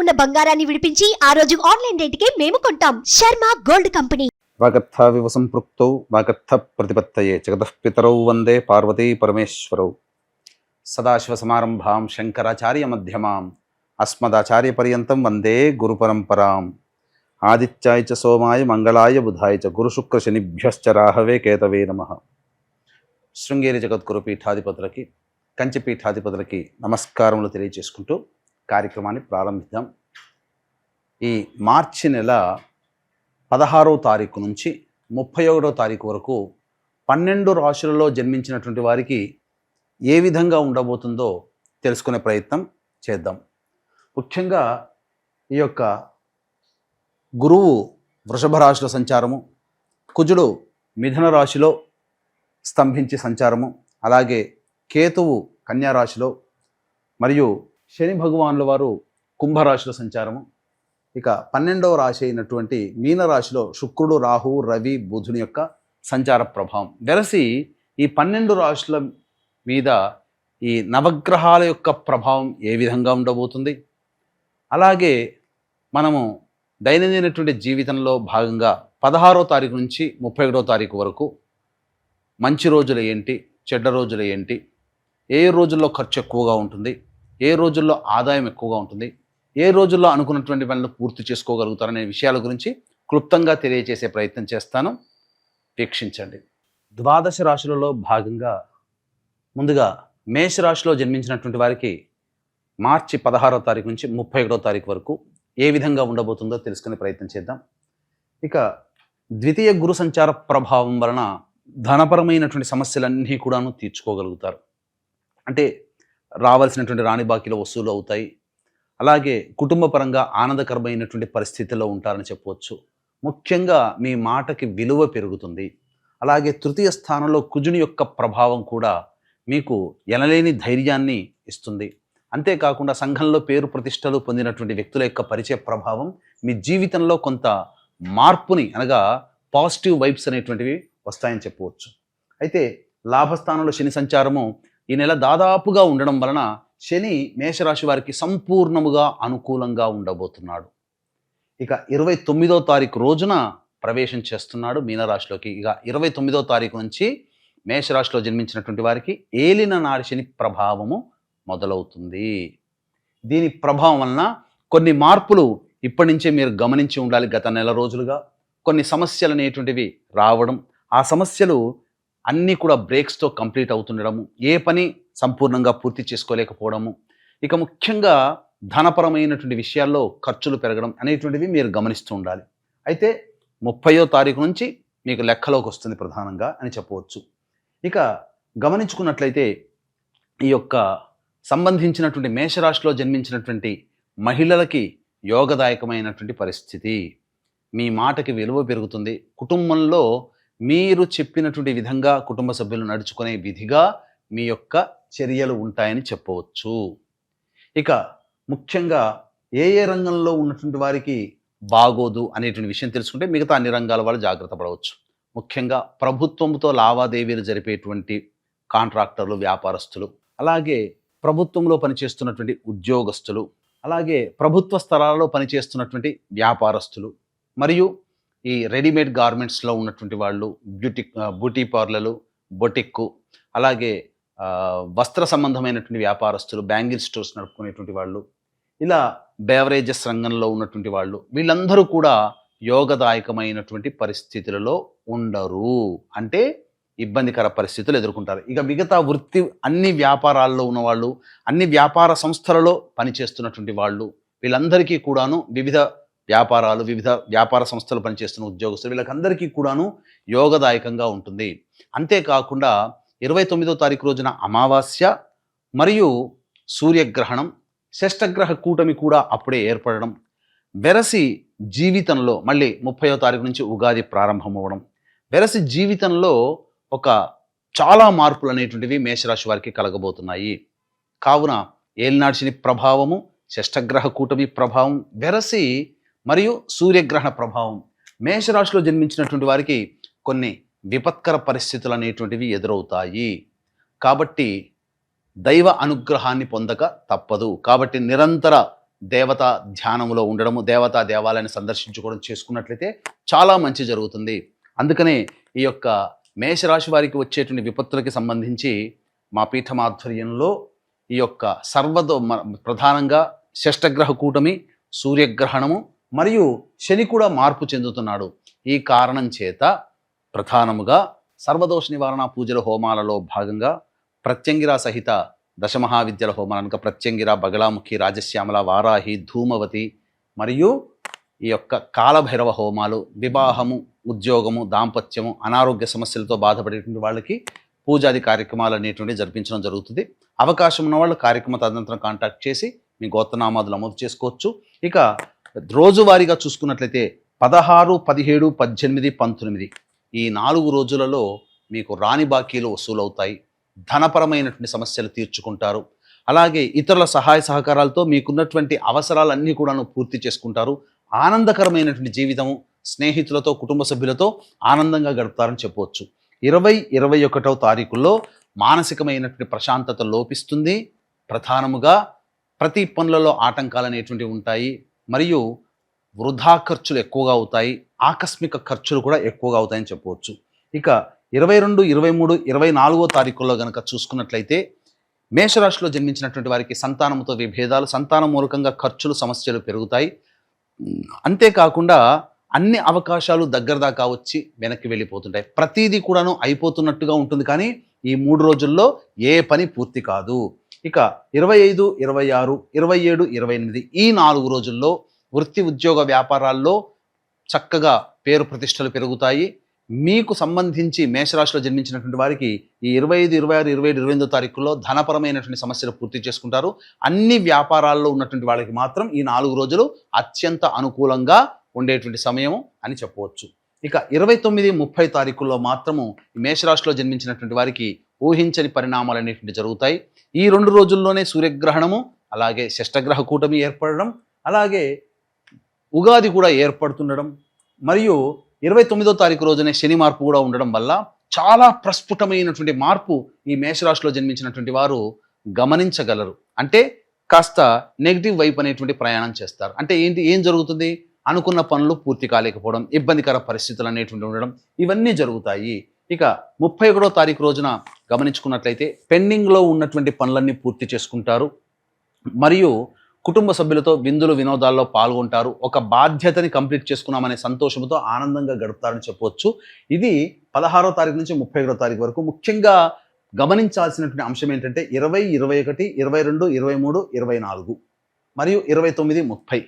ఉన్న బంగారాన్ని విడిపించి ఆ రోజు ఆన్లైన్ రేటుకే మేము కొంటాం. Sharma gold company. వాగర్థావివ సంపృక్తౌ వాగర్థ ప్రతిపత్తయే జగతః పితరౌ వందే పార్వతీ పరమేశ్వరౌ. సదాశివసమారంభాం శంకరాచార్య మధ్యమాం అస్మదాచార్య పర్యంతం వందే గురు పరంపరాం. ఆదిత్యాయ చ సోమాయ మంగళాయ బుధాయ చ గురుశుక్ర శనిభ్యశ్చ రాహవే కేతవే నమః. శృంగేరి జగద్గురు పీఠాధిపతులకి, కంచి పీఠాధిపతులకి నమస్కారములు తెలియజేసుకుంటూ కార్యక్రమాన్ని ప్రారంభిద్దాం. ఈ మార్చి నెల 16వ తారీఖు నుంచి 31వ తారీఖు వరకు 12 రాశులలో జన్మించినటువంటి వారికి ఏ విధంగా ఉండబోతుందో తెలుసుకునే ప్రయత్నం చేద్దాం. ముఖ్యంగా ఈ యొక్క గురువు వృషభ రాశిలో సంచారము, కుజుడు మిథున రాశిలో స్తంభించి సంచారము, అలాగే కేతువు కన్యా రాశిలో, మరియు శని భగవానుల వారు కుంభరాశిలో సంచారము. ఇక 12వ రాశి అయినటువంటి మీనరాశిలో శుక్రుడు, రాహువు, రవి, బుధుని యొక్క సంచార ప్రభావం వెరసి ఈ 12 రాశుల మీద ఈ నవగ్రహాల యొక్క ప్రభావం ఏ విధంగా ఉండబోతుంది, అలాగే మనము దైనందినటువంటి జీవితంలో భాగంగా 16వ తారీఖు నుంచి 31వ తారీఖు వరకు మంచి రోజులు ఏంటి, చెడ్డ రోజులు ఏంటి, ఏ రోజుల్లో ఖర్చు ఎక్కువగా ఉంటుంది, ఏ రోజుల్లో ఆదాయం ఎక్కువగా ఉంటుంది, ఏ రోజుల్లో అనుకున్నటువంటి పనులు పూర్తి చేసుకోగలుగుతారనే విషయాల గురించి క్లుప్తంగా తెలియజేసే ప్రయత్నం చేస్తాను. వీక్షించండి. ద్వాదశ రాశులలో భాగంగా ముందుగా మేషరాశిలో జన్మించినటువంటి వారికి మార్చి 16వ తారీఖు నుంచి 31వ తారీఖు వరకు ఏ విధంగా ఉండబోతుందో తెలుసుకునే ప్రయత్నం చేద్దాం. ఇక ద్వితీయ గురు సంచార ప్రభావం వలన ధనపరమైనటువంటి సమస్యలన్నీ కూడాను తీర్చుకోగలుగుతారు. అంటే రావాల్సినటువంటి రాణి బాకీలు వసూలు అవుతాయి. అలాగే కుటుంబ పరంగా ఆనందకరమైనటువంటి పరిస్థితుల్లో ఉంటారని చెప్పవచ్చు. ముఖ్యంగా మీ మాటకి విలువ పెరుగుతుంది. అలాగే తృతీయ స్థానంలో కుజుని యొక్క ప్రభావం కూడా మీకు ఎనలేని ధైర్యాన్ని ఇస్తుంది. అంతేకాకుండా సంఘంలో పేరు ప్రతిష్టలు పొందినటువంటి వ్యక్తుల యొక్క పరిచయ ప్రభావం మీ జీవితంలో కొంత మార్పుని, అనగా పాజిటివ్ వైబ్స్ అనేటువంటివి వస్తాయని చెప్పవచ్చు. అయితే లాభస్థానంలో శని సంచారము ఈ నెల దాదాపుగా ఉండడం వలన శని మేషరాశి వారికి సంపూర్ణముగా అనుకూలంగా ఉండబోతున్నాడు. ఇక 29వ తారీఖు రోజున ప్రవేశం చేస్తున్నాడు మీనరాశిలోకి. ఇక 29వ తారీఖు నుంచి మేషరాశిలో జన్మించినటువంటి వారికి ఏలిన నాడి శని ప్రభావము మొదలవుతుంది. దీని ప్రభావం వలన కొన్ని మార్పులు ఇప్పటి నుంచే మీరు గమనించి ఉండాలి. గత నెల రోజులుగా కొన్ని సమస్యలు అనేటువంటివి రావడం, ఆ సమస్యలు అన్నీ కూడా బ్రేక్స్తో కంప్లీట్ అవుతుండడము, ఏ పని సంపూర్ణంగా పూర్తి చేసుకోలేకపోవడము, ఇక ముఖ్యంగా ధనపరమైనటువంటి విషయాల్లో ఖర్చులు పెరగడం అనేటువంటివి మీరు గమనిస్తూ ఉండాలి. అయితే 30వ తారీఖు నుంచి మీకు లెక్కలోకి వస్తుంది ప్రధానంగా అని చెప్పవచ్చు. ఇక గమనించుకున్నట్లయితే ఈ యొక్క సంబంధించినటువంటి మేషరాశిలో జన్మించినటువంటి మహిళలకి యోగదాయకమైనటువంటి పరిస్థితి. మీ మాటకి విలువ పెరుగుతుంది. కుటుంబంలో మీరు చెప్పినటువంటి విధంగా కుటుంబ సభ్యులు నడుచుకునే విధిగా మీ యొక్క చర్యలు ఉంటాయని చెప్పవచ్చు. ఇక ముఖ్యంగా ఏ ఏ రంగంలో ఉన్నటువంటి వారికి బాగోదు అనేటువంటి విషయం తెలుసుకుంటే మిగతా అన్ని రంగాల వాళ్ళు జాగ్రత్త పడవచ్చు. ముఖ్యంగా ప్రభుత్వంతో లావాదేవీలు జరిపేటువంటి కాంట్రాక్టర్లు, వ్యాపారస్తులు, అలాగే ప్రభుత్వంలో పనిచేస్తున్నటువంటి ఉద్యోగస్తులు, అలాగే ప్రభుత్వ స్థలాలలో పనిచేస్తున్నటువంటి వ్యాపారస్తులు, మరియు ఈ రెడీమేడ్ గార్మెంట్స్లో ఉన్నటువంటి వాళ్ళు, బ్యూటీ పార్లర్లు, బొటిక్కు, అలాగే వస్త్ర సంబంధమైనటువంటి వ్యాపారస్తులు, బ్యాంగిల్ స్టోర్స్ నడుపుకునేటువంటి వాళ్ళు, ఇలా బేవరేజెస్ రంగంలో ఉన్నటువంటి వాళ్ళు, వీళ్ళందరూ కూడా యోగదాయకమైనటువంటి పరిస్థితులలో ఉండరు. అంటే ఇబ్బందికర పరిస్థితులు ఎదుర్కొంటారు. ఇక మిగతా వృత్తి, అన్ని వ్యాపారాల్లో ఉన్నవాళ్ళు, అన్ని వ్యాపార సంస్థలలో పనిచేస్తున్నటువంటి వాళ్ళు, వీళ్ళందరికీ కూడాను వివిధ వ్యాపారాలు, వివిధ వ్యాపార సంస్థలు పనిచేస్తున్న ఉద్యోగస్తులు, వీళ్ళకందరికీ కూడాను యోగదాయకంగా ఉంటుంది. అంతేకాకుండా 29వ తారీఖు రోజున అమావాస్య మరియు సూర్యగ్రహణం, షష్టగ్రహ కూటమి కూడా అప్పుడే ఏర్పడడం, వెరసి జీవితంలో మళ్ళీ 30వ తారీఖు నుంచి ఉగాది ప్రారంభం అవ్వడం, వెరసి జీవితంలో ఒక చాలా మార్పులు అనేటువంటివి మేషరాశి వారికి కలగబోతున్నాయి. కావున ఏలినాటి శని ప్రభావము, షష్టగ్రహ కూటమి ప్రభావం, వెరసి మరియు సూర్యగ్రహణ ప్రభావం మేషరాశిలో జన్మించినటువంటి వారికి కొన్ని విపత్కర పరిస్థితులు అనేటువంటివి ఎదురవుతాయి. కాబట్టి దైవ అనుగ్రహాన్ని పొందక తప్పదు. కాబట్టి నిరంతర దేవతా ధ్యానంలో ఉండడము, దేవతా దేవాలయాన్ని సందర్శించుకోవడం చేసుకున్నట్లయితే చాలా మంచి జరుగుతుంది. అందుకనే ఈ యొక్క మేషరాశి వారికి వచ్చేటువంటి విపత్తులకి సంబంధించి మా పీఠమాధ్వర్యంలో ఈ యొక్క ప్రధానంగా షష్టగ్రహ కూటమి, సూర్యగ్రహణము మరియు శని కూడా మార్పు చెందుతున్నాడు. ఈ కారణం చేత ప్రధానముగా సర్వదోష నివారణ పూజల హోమాలలో భాగంగా ప్రత్యంగిరా సహిత దశమహావిద్యల హోమాలను ప్రత్యంగిర, బగలాముఖి, రాజశ్యామల, వారాహి, ధూమవతి మరియు ఈ యొక్క కాలభైరవ హోమాలు వివాహము, ఉద్యోగము, దాంపత్యము, అనారోగ్య సమస్యలతో బాధపడేటువంటి వాళ్ళకి పూజాది కార్యక్రమాలు అనేటువంటివి జరిపించడం జరుగుతుంది. అవకాశం ఉన్న వాళ్ళు కార్యక్రమ తదనంతరం కాంటాక్ట్ చేసి మీ గోత్రనామాదులు నమోదు చేసుకోవచ్చు. ఇక రోజువారీగా చూసుకున్నట్లయితే 16, 17, 18, 19 ఈ 4 రోజులలో మీకు రాని బాకీలు వసూలవుతాయి. ధనపరమైనటువంటి సమస్యలు తీర్చుకుంటారు. అలాగే ఇతరుల సహాయ సహకారాలతో మీకున్నటువంటి అవసరాలన్నీ కూడాను పూర్తి చేసుకుంటారు. ఆనందకరమైనటువంటి జీవితము స్నేహితులతో, కుటుంబ సభ్యులతో ఆనందంగా గడుపుతారని చెప్పవచ్చు. 20, 21వ తారీఖుల్లో మానసికమైనటువంటి ప్రశాంతత లోపిస్తుంది. ప్రధానముగా ప్రతి పనులలో ఆటంకాలు అనేటువంటివి ఉంటాయి. మరియు వృధా ఖర్చులు ఎక్కువగా అవుతాయి. ఆకస్మిక ఖర్చులు కూడా ఎక్కువగా అవుతాయని చెప్పవచ్చు. ఇక 22, 23, 24వ తారీఖుల్లో కనుక చూసుకున్నట్లయితే మేషరాశిలో జన్మించినటువంటి వారికి సంతానంతో విభేదాలు, సంతానం మూలకంగా ఖర్చులు, సమస్యలు పెరుగుతాయి. అంతేకాకుండా అన్ని అవకాశాలు దగ్గర దాకా వచ్చి వెనక్కి వెళ్ళిపోతుంటాయి. ప్రతిదీ కూడాను అయిపోతున్నట్టుగా ఉంటుంది, కానీ ఈ 3 రోజుల్లో ఏ పని పూర్తి కాదు. ఇక 25, 26, 27, 28 ఈ 4 రోజుల్లో వృత్తి, ఉద్యోగ, వ్యాపారాల్లో చక్కగా పేరు ప్రతిష్టలు పెరుగుతాయి. మీకు సంబంధించి మేషరాశిలో జన్మించినటువంటి వారికి ఈ 25, 26, 27, 28వ తారీఖుల్లో ధనపరమైనటువంటి సమస్యలు పూర్తి చేసుకుంటారు. అన్ని వ్యాపారాల్లో ఉన్నటువంటి వాళ్ళకి మాత్రం ఈ 4 రోజులు అత్యంత అనుకూలంగా ఉండేటువంటి సమయం అని చెప్పవచ్చు. ఇక 29, 30 తారీఖుల్లో మాత్రము మేషరాశిలో జన్మించినటువంటి వారికి ఊహించని పరిణామాలు అనేటువంటి జరుగుతాయి. ఈ 2 రోజుల్లోనే సూర్యగ్రహణము, అలాగే షష్టగ్రహ కూటమి ఏర్పడడం, అలాగే ఉగాది కూడా ఏర్పడుతుండడం, మరియు 29వ తారీఖు రోజునే శని మార్పు కూడా ఉండడం వల్ల చాలా ప్రస్ఫుటమైనటువంటి మార్పు ఈ మేషరాశిలో జన్మించినటువంటి వారు గమనించగలరు. అంటే కాస్త నెగిటివ్ వైపు అనేటువంటి ప్రయాణం చేస్తారు. అంటే ఏం జరుగుతుంది? అనుకున్న పనులు పూర్తి కాలేకపోవడం, ఇబ్బందికర పరిస్థితులు అనేటువంటి ఉండడం, ఇవన్నీ జరుగుతాయి. ఇక 31వ తారీఖు రోజున గమనించుకున్నట్లయితే పెండింగ్లో ఉన్నటువంటి పనులన్నీ పూర్తి చేసుకుంటారు. మరియు కుటుంబ సభ్యులతో విందులు, వినోదాల్లో పాల్గొంటారు. ఒక బాధ్యతని కంప్లీట్ చేసుకున్నామనే సంతోషంతో ఆనందంగా గడుపుతారని చెప్పవచ్చు. ఇది 16వ తారీఖు నుంచి 31వ తారీఖు వరకు. ముఖ్యంగా గమనించాల్సినటువంటి అంశం ఏంటంటే 20, 21, 22, 23, 24 మరియు 29, 30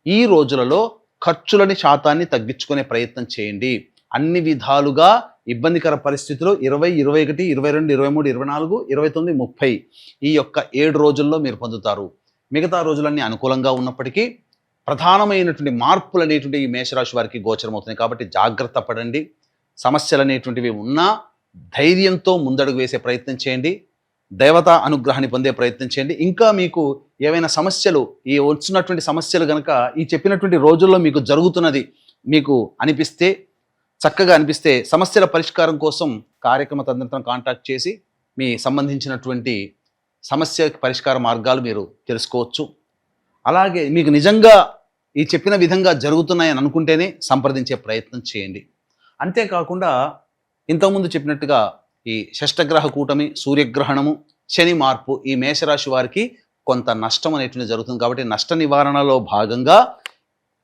ఈ రోజులలో ఖర్చులని శాతాన్ని తగ్గించుకునే ప్రయత్నం చేయండి. అన్ని విధాలుగా ఇబ్బందికర పరిస్థితుల్లో 20, 21, 22, 23, 24, 29, 30 ఈ యొక్క 7 రోజుల్లో మీరు పొందుతారు. మిగతా రోజులన్నీ అనుకూలంగా ఉన్నప్పటికీ ప్రధానమైనటువంటి మార్పులు అనేటువంటి ఈ మేషరాశి వారికి గోచరమవుతున్నాయి. కాబట్టి జాగ్రత్త పడండి. సమస్యలు అనేటువంటివి ఉన్నా ధైర్యంతో ముందడుగు వేసే ప్రయత్నం చేయండి. దేవతా అనుగ్రహాన్ని పొందే ప్రయత్నం చేయండి. ఇంకా మీకు ఏవైనా సమస్యలు, ఈ వచ్చినటువంటి సమస్యలు కనుక ఈ చెప్పినటువంటి రోజుల్లో మీకు జరుగుతున్నది మీకు అనిపిస్తే, చక్కగా అనిపిస్తే సమస్యల పరిష్కారం కోసం కార్యక్రమ తదనంతరం కాంటాక్ట్ చేసి మీ సంబంధించినటువంటి సమస్య పరిష్కార మార్గాలు మీరు తెలుసుకోవచ్చు. అలాగే మీకు నిజంగా ఈ చెప్పిన విధంగా జరుగుతున్నాయని అనుకుంటేనే సంప్రదించే ప్రయత్నం చేయండి. అంతేకాకుండా ఇంతకుముందు చెప్పినట్టుగా ఈ షష్టగ్రహ కూటమి, సూర్యగ్రహణము, శని మార్పు ఈ మేషరాశి వారికి కొంత నష్టం అనేటువంటి జరుగుతుంది. కాబట్టి నష్ట నివారణలో భాగంగా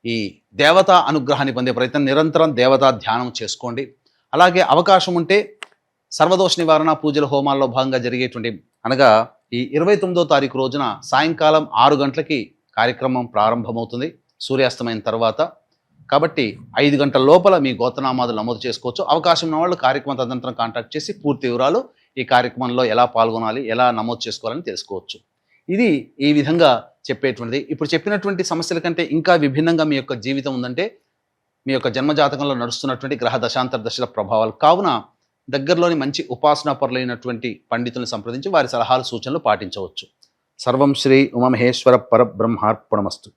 ఈ దేవతా అనుగ్రహాన్ని పొందే ప్రయత్నం, నిరంతరం దేవతా ధ్యానం చేసుకోండి. అలాగే అవకాశం ఉంటే సర్వదోష నివారణ పూజల హోమాల్లో భాగంగా జరిగేటువంటి అనగా ఈ 29వ తారీఖు రోజున సాయంకాలం 6 గంటలకి కార్యక్రమం ప్రారంభమవుతుంది సూర్యాస్తమైన తర్వాత. కాబట్టి 5 గంటల లోపల మీ గోత్రనామాదులు నమోదు చేసుకోవచ్చు. అవకాశం ఉన్న వాళ్ళు కార్యక్రమం తదనంతరం కాంటాక్ట్ చేసి పూర్తి వివరాలు ఈ కార్యక్రమంలో ఎలా పాల్గొనాలి, ఎలా నమోదు చేసుకోవాలని తెలుసుకోవచ్చు. ఇది ఈ విధంగా చెప్పేటువంటిది. ఇప్పుడు చెప్పినటువంటి సమస్యల కంటే ఇంకా విభిన్నంగా మీ యొక్క జీవితం ఉందంటే మీ యొక్క జన్మజాతకంలో నడుస్తున్నటువంటి గ్రహ దశాంతర దశల ప్రభావాలు. కావున దగ్గరలోని మంచి ఉపాసనాపరులైనటువంటి పండితులను సంప్రదించి వారి సలహాలు, సూచనలు పాటించవచ్చు. సర్వం శ్రీ ఉమామహేశ్వర పరబ్రహ్మార్పణమస్తు.